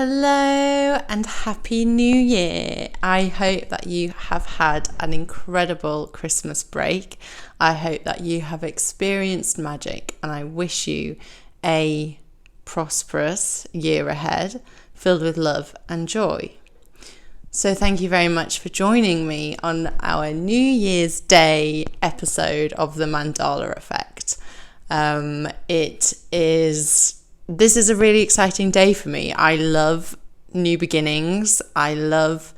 Hello and Happy New Year. I hope that you have had an incredible Christmas break. I hope that you have experienced magic, and I wish you a prosperous year ahead filled with love and joy. So thank you very much for joining me on our New Year's Day episode of the Mandala Effect. This is a really exciting day for me. I love new beginnings. I love,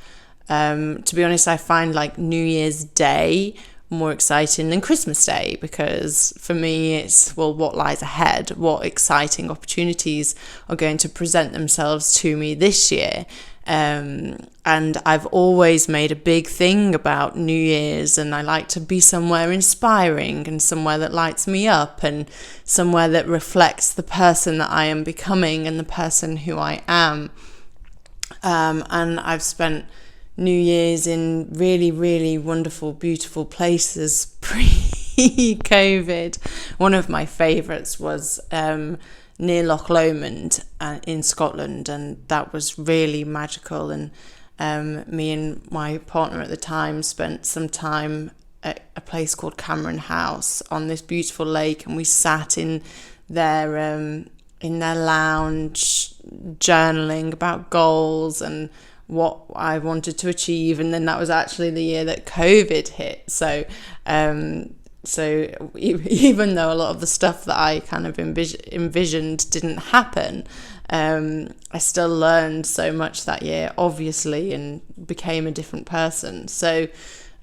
to be honest, I find like New Year's Day more exciting than Christmas Day, because for me it's, well, what lies ahead? What exciting opportunities are going to present themselves to me this year? And I've always made a big thing about New Year's, and I like to be somewhere inspiring and somewhere that lights me up and somewhere that reflects the person that I am becoming and the person who I am. And I've spent New Year's in really, really wonderful, beautiful places pre-COVID. One of my favourites was near Loch Lomond in Scotland, and that was really magical. And me and my partner at the time spent some time at a place called Cameron House on this beautiful lake, and we sat in their lounge journaling about goals and what I wanted to achieve. And then that was actually the year that COVID hit, so even though a lot of the stuff that I kind of envisioned didn't happen, I still learned so much that year, obviously, and became a different person. So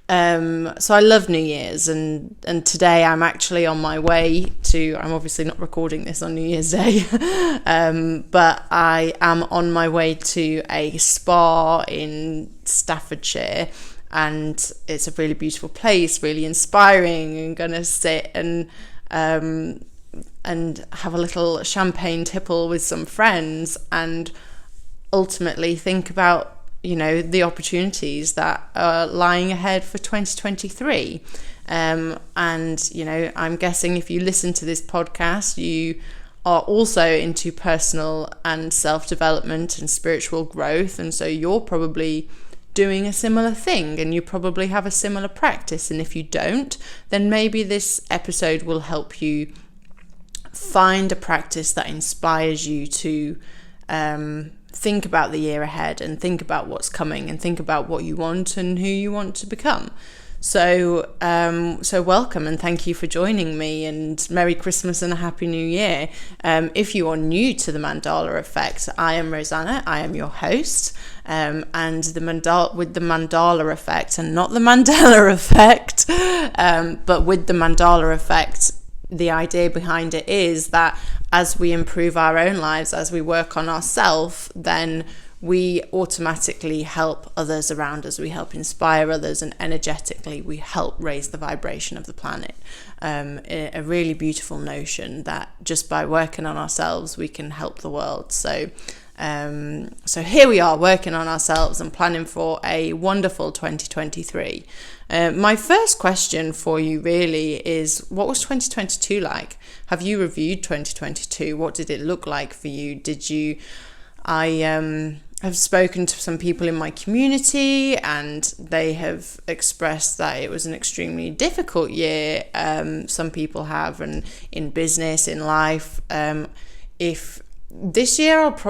I love New Year's, and today I'm actually on my way to, I'm obviously not recording this on New Year's Day, but I am on my way to a spa in Staffordshire. And it's a really beautiful place, really inspiring. I'm going to sit and have a little champagne tipple with some friends, and ultimately think about, the opportunities that are lying ahead for 2023. And, I'm guessing if you listen to this podcast, you are also into personal and self-development and spiritual growth. And so you're probably doing a similar thing, and you probably have a similar practice. And if you don't, then maybe this episode will help you find a practice that inspires you to think about the year ahead, and think about what's coming, and think about what you want and who you want to become. So welcome, and thank you for joining me, and Merry Christmas and a Happy New Year. If you are new to the Mandala Effect, I am Rosanna. I am your host, and with the Mandala Effect, and not the Mandela Effect, but with the Mandala Effect, the idea behind it is that as we improve our own lives, as we work on ourselves, then we automatically help others around us, we help inspire others, and energetically we help raise the vibration of the planet. A really beautiful notion that just by working on ourselves we can help the world. So here we are, working on ourselves and planning for a wonderful 2023. My first question for you really is, what was 2022 like? Have you reviewed 2022? What did it look like for you? I've spoken to some people in my community, and they have expressed that it was an extremely difficult year. Some people have, and in business, in life. If this year I'd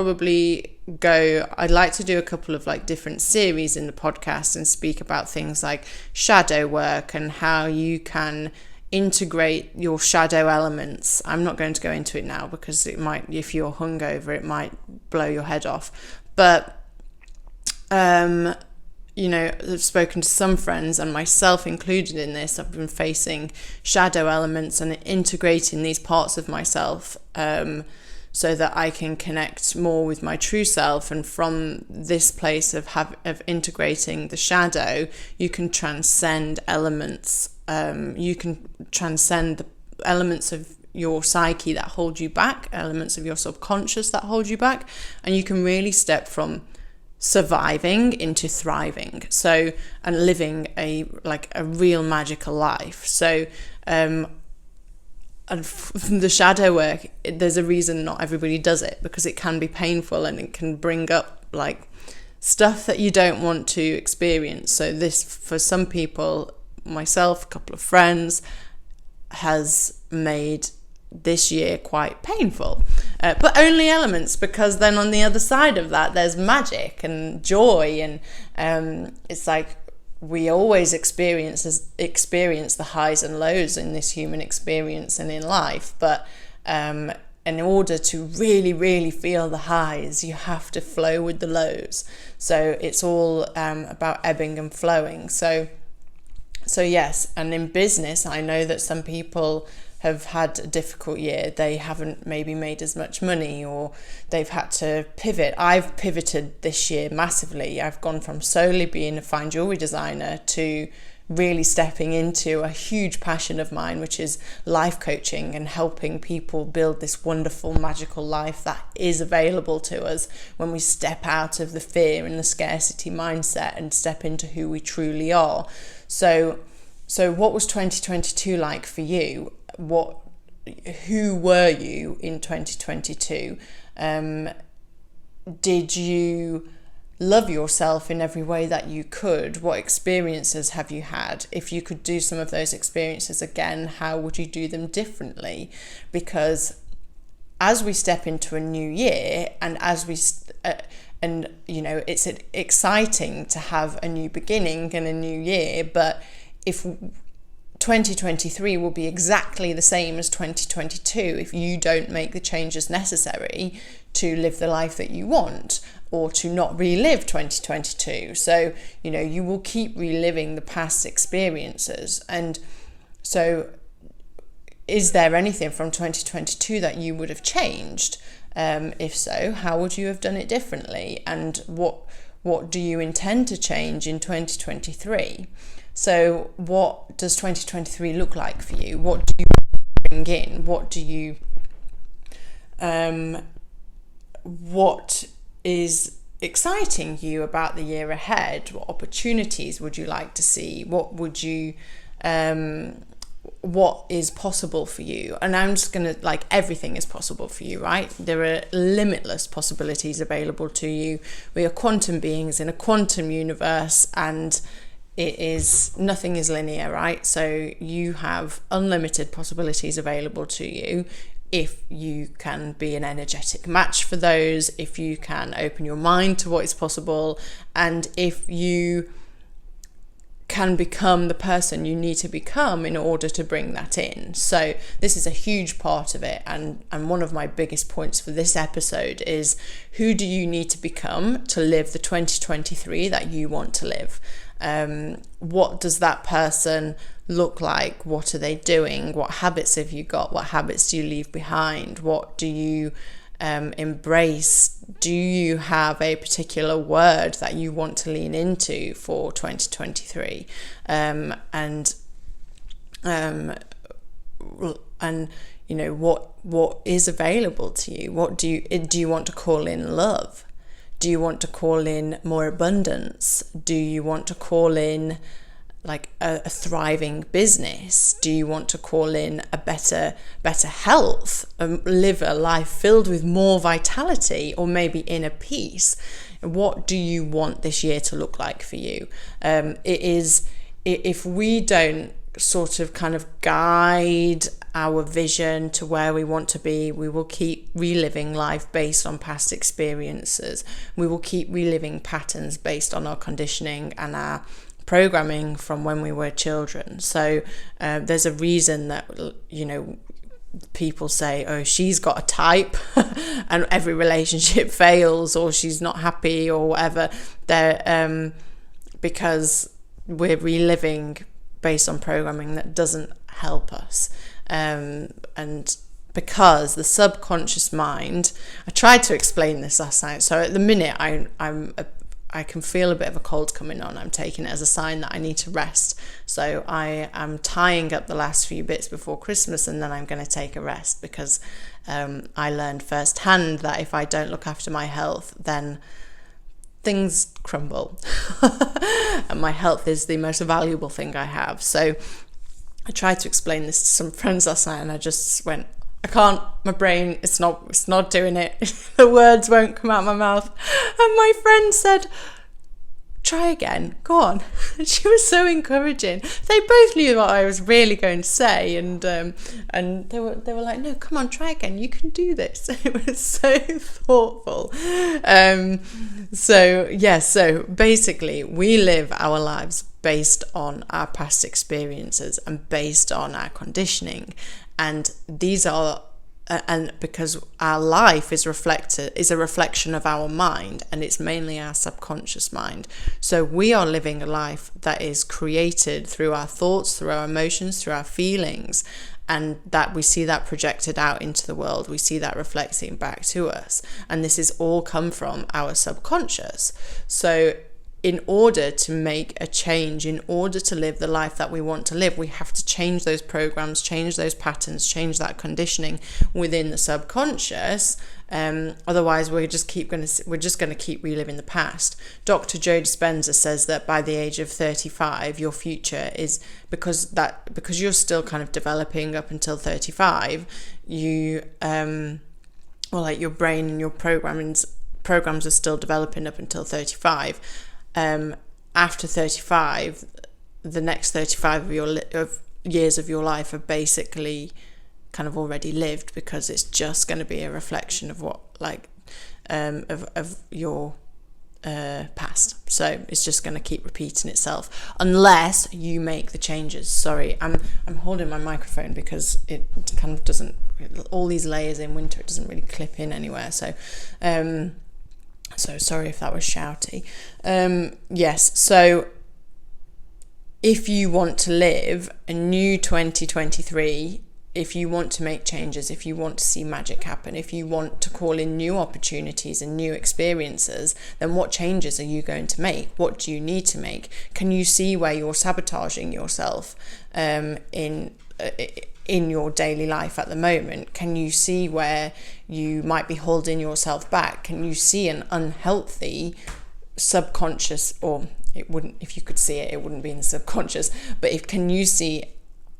like to do a couple of different series in the podcast and speak about things like shadow work and how you can integrate your shadow elements. I'm not going to go into it now because it might, if you're hungover, it might blow your head off. But, I've spoken to some friends, and myself included in this. I've been facing shadow elements and integrating these parts of myself so that I can connect more with my true self. And from this place of integrating the shadow, you can transcend elements. You can transcend the elements of your psyche that hold you back, elements of your subconscious that hold you back, and you can really step from surviving into thriving, and living a real magical life. So the shadow work, there's a reason not everybody does it, because it can be painful and it can bring up like stuff that you don't want to experience. So this, for some people, myself, a couple of friends, has made this year quite painful, but only elements, because then on the other side of that there's magic and joy, and it's like we always experience the highs and lows in this human experience and in life, but in order to really, really feel the highs, you have to flow with the lows. So it's all about ebbing and flowing. So yes, and in business, I know that some people have had a difficult year. They haven't maybe made as much money, or they've had to pivot. I've pivoted this year massively. I've gone from solely being a fine jewellery designer to really stepping into a huge passion of mine, which is life coaching and helping people build this wonderful, magical life that is available to us when we step out of the fear and the scarcity mindset and step into who we truly are. So what was 2022 like for you? Who were you in 2022? Did you love yourself in every way that you could? What experiences have you had? If you could do some of those experiences again, how would you do them differently? Because as we step into a new year, and as we and you know, it's exciting to have a new beginning and a new year, but if 2023 will be exactly the same as 2022 if you don't make the changes necessary to live the life that you want, or to not relive 2022. So, you know, you will keep reliving the past experiences. And so is there anything from 2022 that you would have changed? If so, how would you have done it differently? And what do you intend to change in 2023? So what does 2023 look like for you? What do you bring in? What is exciting you about the year ahead? What opportunities would you like to see? What is possible for you? And I'm just gonna, like, everything is possible for you, right? There are limitless possibilities available to you. We are quantum beings in a quantum universe, and nothing is linear, right? So you have unlimited possibilities available to you if you can be an energetic match for those, if you can open your mind to what is possible, and if you can become the person you need to become in order to bring that in. So this is a huge part of it, and one of my biggest points for this episode is, who do you need to become to live the 2023 that you want to live? What does that person look like? What are they doing? What habits have you got? What habits do you leave behind? What do you embrace? Do you have a particular word that you want to lean into for 2023? And you know, what is available to you? What do you want to call in love? Do you want to call in more abundance? Do you want to call in like a thriving business? Do you want to call in a better health, live a life filled with more vitality, or maybe inner peace? What do you want this year to look like for you? If we don't sort of kind of guide our vision to where we want to be, we will keep reliving life based on past experiences. We will keep reliving patterns based on our conditioning and our programming from when we were children. So there's a reason that, you know, people say, oh, she's got a type and every relationship fails, or she's not happy, or whatever. They're because we're reliving based on programming that doesn't help us. And because the subconscious mind, I tried to explain this last night. So at the minute, I can feel a bit of a cold coming on. I'm taking it as a sign that I need to rest. So I am tying up the last few bits before Christmas, and then I'm going to take a rest, because I learned firsthand that if I don't look after my health, then things crumble. And my health is the most valuable thing I have. So I tried to explain this to some friends last night, and I just went, I can't, my brain, it's not doing it. The words won't come out of my mouth. And my friend said, try again, go on. She was so encouraging. They both knew what I was really going to say, and they were like, no, come on, try again, you can do this. It was so thoughtful. So basically we live our lives based on our past experiences and based on our conditioning, and these are and because our life is a reflection of our mind, and it's mainly our subconscious mind. So we are living a life that is created through our thoughts, through our emotions, through our feelings, and that we see that projected out into the world. We see that reflecting back to us, and this is all come from our subconscious. So in order to make a change, in order to live the life that we want to live, we have to change those programs, change those patterns, change that conditioning within the subconscious. Otherwise, we're just going to keep reliving the past. Dr. Joe Dispenza says that by the age of 35, your future is because you're still kind of developing up until 35. You like your brain and your programs are still developing up until 35. After 35, the next 35 of years of your life are basically kind of already lived, because it's just going to be a reflection of what of your past. So it's just going to keep repeating itself unless you make the changes. Sorry, I'm holding my microphone because it kind of doesn't, all these layers in winter, it doesn't really clip in anywhere. So sorry if that was shouty. Yes, so if you want to live a new 2023, if you want to make changes, if you want to see magic happen, if you want to call in new opportunities and new experiences, then what changes are you going to make? What do you need to make? Can you see where you're sabotaging yourself in your daily life at the moment? Can you see where you might be holding yourself back? Can you see an unhealthy subconscious, or it wouldn't, if you could see it, it wouldn't be in the subconscious, but can you see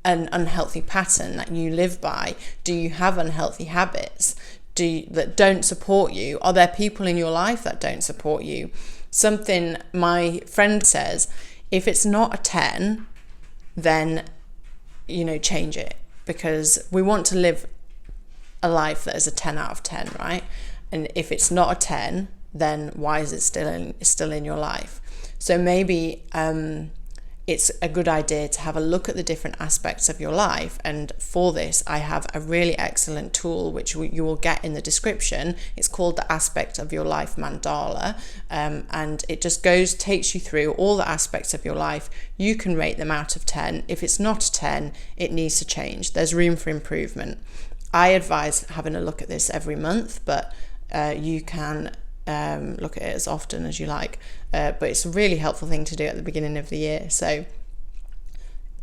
an unhealthy pattern that you live by? Do you have unhealthy habits that don't support you? Are there people in your life that don't support you? Something my friend says, if it's not a 10, then change it, because we want to live a life that is a 10 out of 10, right? And if it's not a 10, then why is it still in your life? So maybe it's a good idea to have a look at the different aspects of your life. And for this, I have a really excellent tool, which you will get in the description. It's called the Aspect of Your Life Mandala. And it just takes you through all the aspects of your life. You can rate them out of 10. If it's not a 10, it needs to change. There's room for improvement. I advise having a look at this every month, but you can look at it as often as you like, but it's a really helpful thing to do at the beginning of the year. So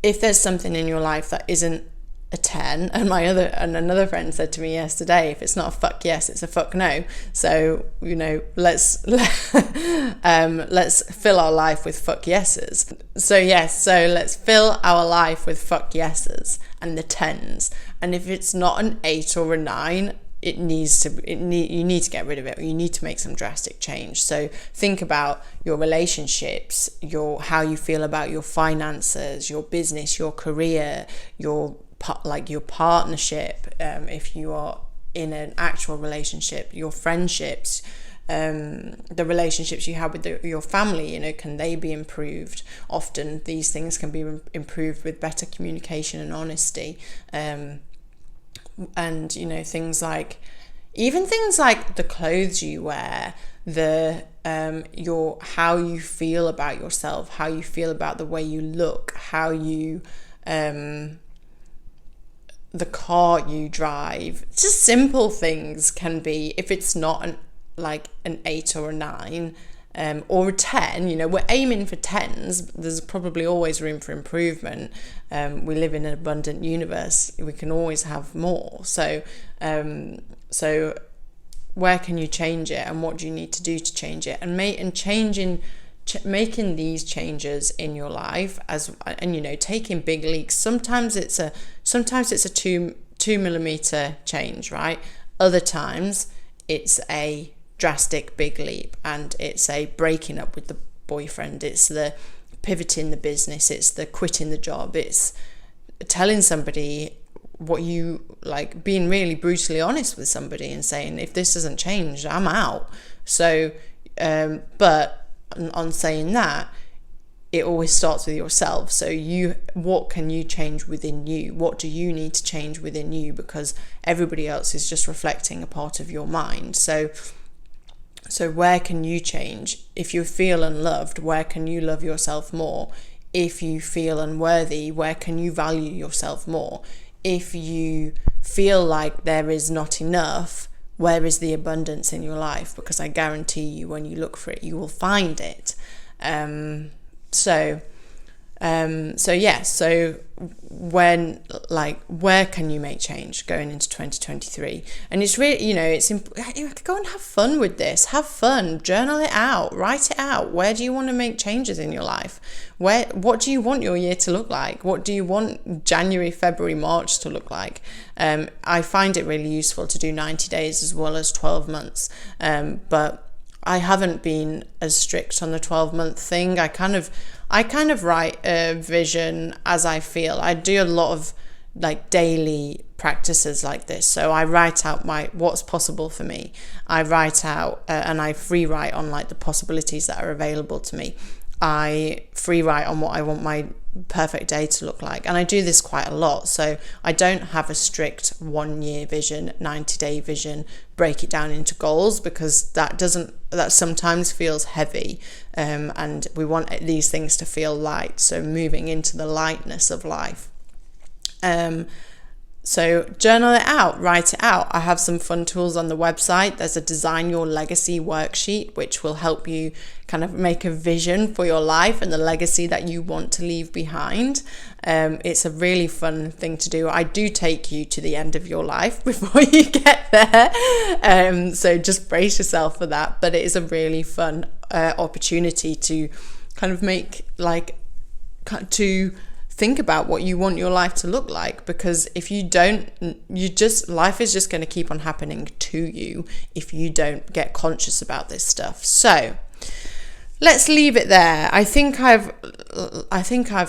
if there's something in your life that isn't a 10, and another friend said to me yesterday, if it's not a fuck yes, it's a fuck no. So let's fill our life with fuck yeses. So let's fill our life with fuck yeses and the 10s. And if it's not an 8 or a 9, you need to get rid of it, or you need to make some drastic change. So think about your relationships, how you feel about your finances, your business, your career, your partnership, if you are in an actual relationship, your friendships, the relationships you have with your family, can they be improved? Often these things can be improved with better communication and honesty. And things like the clothes you wear, how you feel about yourself, how you feel about the way you look, how you the car you drive. Just simple things can be, if it's not an 8 or a 9 or a 10, we're aiming for 10s. There's probably always room for improvement. We live in an abundant universe. We can always have more. So where can you change it, and what do you need to do to change it? And changing making these changes in your life, and taking big leaps. Sometimes it's a 2 millimeter change, right? Other times it's a drastic big leap, and it's a breaking up with the boyfriend, it's the pivoting the business, it's the quitting the job, it's telling somebody what you like, being really brutally honest with somebody and saying, if this doesn't change, I'm out. So but on saying that, it always starts with yourself. So what can you change within you? What do you need to change within you? Because everybody else is just reflecting a part of your mind. So where can you change? If you feel unloved, where can you love yourself more? If you feel unworthy, where can you value yourself more? If you feel like there is not enough, where is the abundance in your life? Because I guarantee you, when you look for it, you will find it. So when, where can you make change going into 2023? And it's really, go and have fun with this. Have fun, journal it out, write it out. Where do you want to make changes in your life? What do you want your year to look like? What do you want January, February, March to look like? I find it really useful to do 90 days as well as 12 months. But I haven't been as strict on the 12-month thing. I kind of write a vision as I feel. I do a lot of daily practices like this. So I write out what's possible for me. I write out and I free write on the possibilities that are available to me. I free write on what I want my perfect day to look like, and I do this quite a lot. So I don't have a strict 1 year vision, 90-day vision, break it down into goals, because that sometimes feels heavy, and we want these things to feel light. So moving into the lightness of life. So journal it out, write it out. I have some fun tools on the website. There's a Design Your Legacy worksheet, which will help you kind of make a vision for your life and the legacy that you want to leave behind. It's a really fun thing to do. I do take you to the end of your life before you get there. So just brace yourself for that. But it is a really fun opportunity to kind of think about what you want your life to look like, because if you don't, life is just going to keep on happening to you if you don't get conscious about this stuff. So let's leave it there. I think I've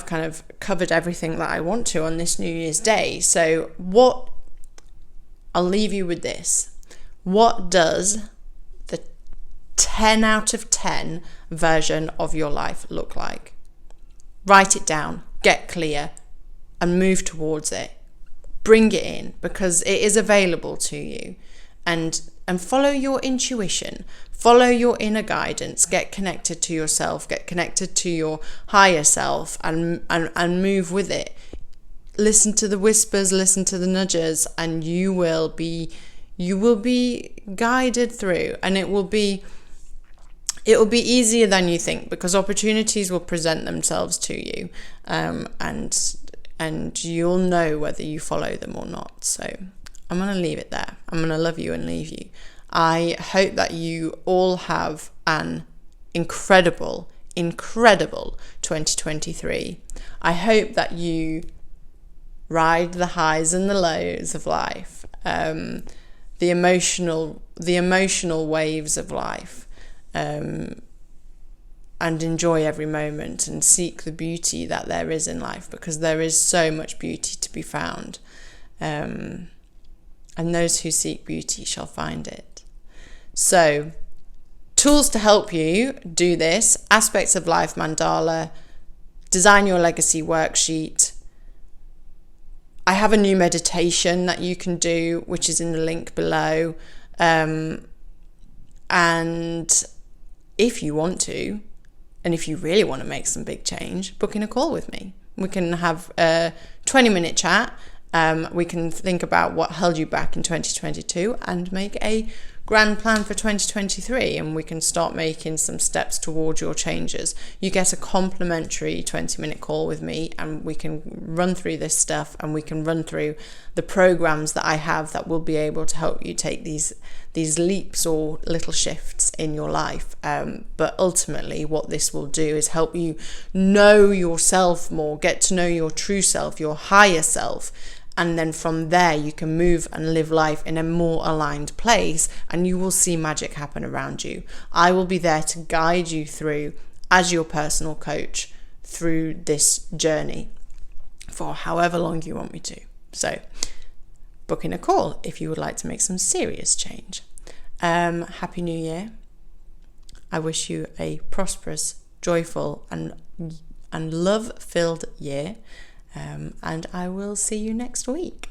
kind of covered everything that I want to on this New Year's Day. So I'll leave you with this. What does the 10 out of 10 version of your life look like? Write it down. Get clear and move towards it. Bring it in, because it is available to you, and follow your intuition, follow your inner guidance, get connected to yourself, get connected to your higher self, and move with it. Listen to the whispers, listen to the nudges, and you will be guided through, and it will be easier than you think, because opportunities will present themselves to you, and you'll know whether you follow them or not. So I'm going to leave it there. I'm going to love you and leave you. I hope that you all have an incredible 2023. I hope that you ride the highs and the lows of life, the emotional waves of life. And enjoy every moment and seek the beauty that there is in life, because there is so much beauty to be found. And those who seek beauty shall find it. So, tools to help you do this: Aspects of Life Mandala, Design Your Legacy worksheet. I have a new meditation that you can do, which is in the link below. And if you want to, and if you really want to make some big change, book in a call with me. We can have a 20-minute chat. We can think about what held you back in 2022 and make a grand plan for 2023 and we can start making some steps towards your changes. You get a complimentary 20-minute call with me and we can run through this stuff, and we can run through the programs that I have that will be able to help you take these leaps or little shifts in your life. But ultimately what this will do is help you know yourself more, get to know your true self, your higher self, and then from there you can move and live life in a more aligned place, and you will see magic happen around you. I will be there to guide you through, as your personal coach, through this journey for however long you want me to. So book in a call if you would like to make some serious change. Happy New Year. I wish you a prosperous, joyful and love-filled year. And I will see you next week.